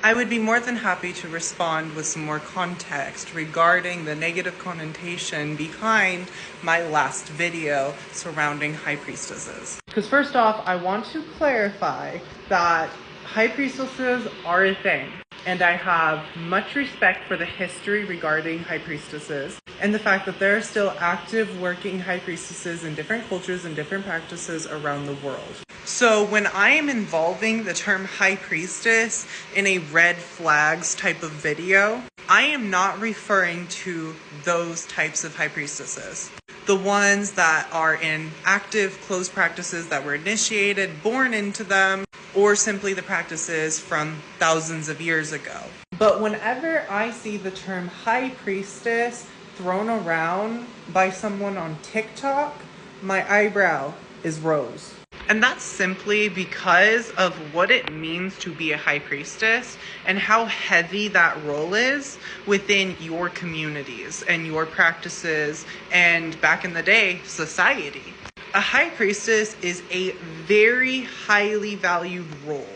I would be more than happy to respond with some more context regarding the negative connotation behind my last video surrounding high priestesses. Because first off, I want to clarify that high priestesses are a thing, and I have much respect for the history regarding high priestesses and the fact that there are still active working high priestesses in different cultures and different practices around the world. So when I am involving the term high priestess in a red flags type of video, I am not referring to those types of high priestesses. The ones that are in active closed practices that were initiated, born into them, or simply the practices from thousands of years ago. But whenever I see the term high priestess thrown around by someone on TikTok, my eyebrow is rose. And that's simply because of what it means to be a high priestess and how heavy that role is within your communities and your practices and, back in the day, society. A high priestess is a very highly valued role.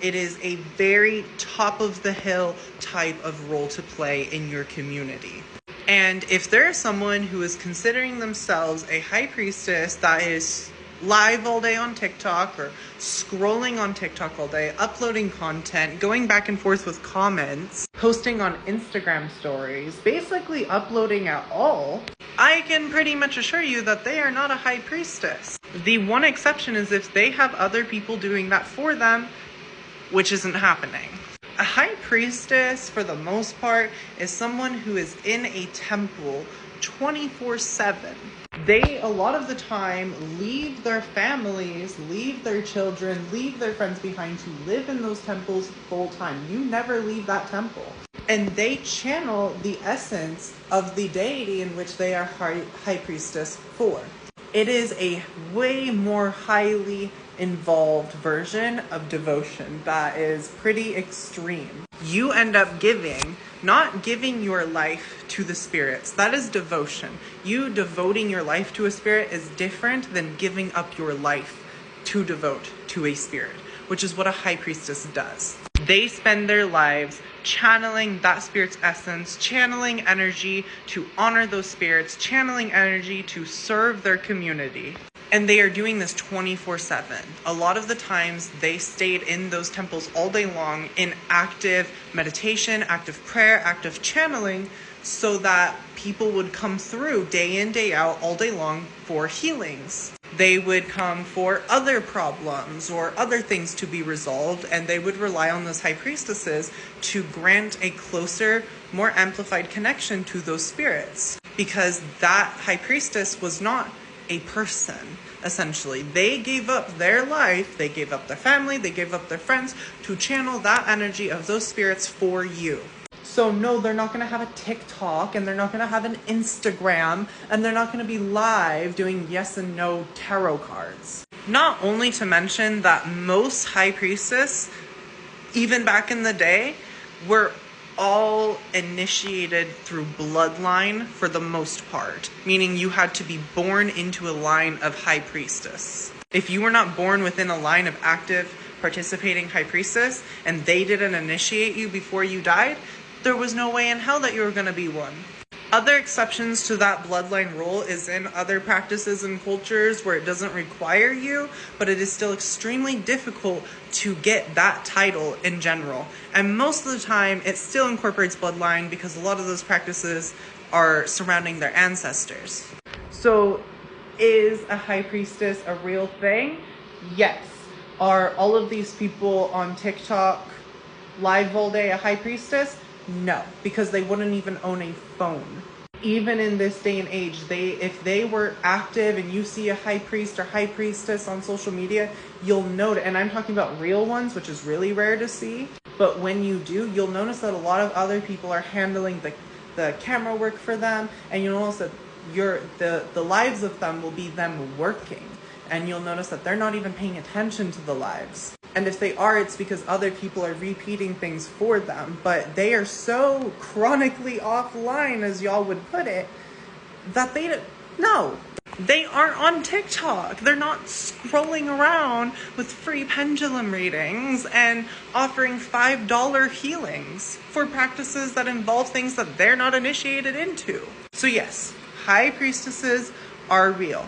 It is a very top of the hill type of role to play in your community. And if there is someone who is considering themselves a high priestess that is live all day on TikTok or scrolling on TikTok all day, uploading content, going back and forth with comments, posting on Instagram stories, basically uploading at all, I can pretty much assure you that they are not a high priestess. The one exception is if they have other people doing that for them, which isn't happening. A high priestess, for the most part, is someone who is in a temple 24/7. They, a lot of the time, leave their families, leave their children, leave their friends behind to live in those temples full time. You never leave that temple. And they channel the essence of the deity in which they are high priestess for. It is a way more highly involved version of devotion that is pretty extreme. You end up not giving your life to the spirits. That is devotion. You devoting your life to a spirit is different than giving up your life to devote to a spirit, which is what a high priestess does. They spend their lives channeling that spirit's essence, channeling energy to honor those spirits, channeling energy to serve their community. And they are doing this 24/7. A lot of the times they stayed in those temples all day long in active meditation, active prayer, active channeling, so that people would come through day in, day out, all day long for healings. They would come for other problems or other things to be resolved, and they would rely on those high priestesses to grant a closer, more amplified connection to those spirits. Because that high priestess was not a person, essentially. They gave up their life, they gave up their family, they gave up their friends to channel that energy of those spirits for you. So no, they're not going to have a TikTok, and they're not going to have an Instagram, and they're not going to be live doing yes and no tarot cards. Not only to mention that most high priestesses, even back in the day, were all initiated through bloodline for the most part, meaning you had to be born into a line of high priestess. If you were not born within a line of active participating high priestess and they didn't initiate you before you died, there was no way in hell that you were going to be one. Other exceptions to that bloodline rule is in other practices and cultures where it doesn't require you, but it is still extremely difficult to get that title in general. And most of the time, it still incorporates bloodline because a lot of those practices are surrounding their ancestors. So, is a high priestess a real thing? Yes. Are all of these people on TikTok live all day a high priestess? No, because they wouldn't even own a phone. Even in this day and age, if they were active and you see a high priest or high priestess on social media, you'll notice, and I'm talking about real ones, which is really rare to see, but when you do, you'll notice that a lot of other people are handling the camera work for them, and you'll notice that the lives of them will be them working, and you'll notice that they're not even paying attention to the lives. And if they are, it's because other people are repeating things for them. But they are so chronically offline, as y'all would put it, that they don't know. They aren't on TikTok. They're not scrolling around with free pendulum readings and offering $5 healings for practices that involve things that they're not initiated into. So yes, high priestesses are real.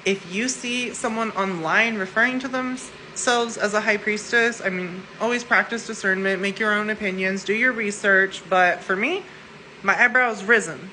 If you see someone online referring to themselves as a high priestess, I mean, always practice discernment, make your own opinions, do your research. But for me, my eyebrows risen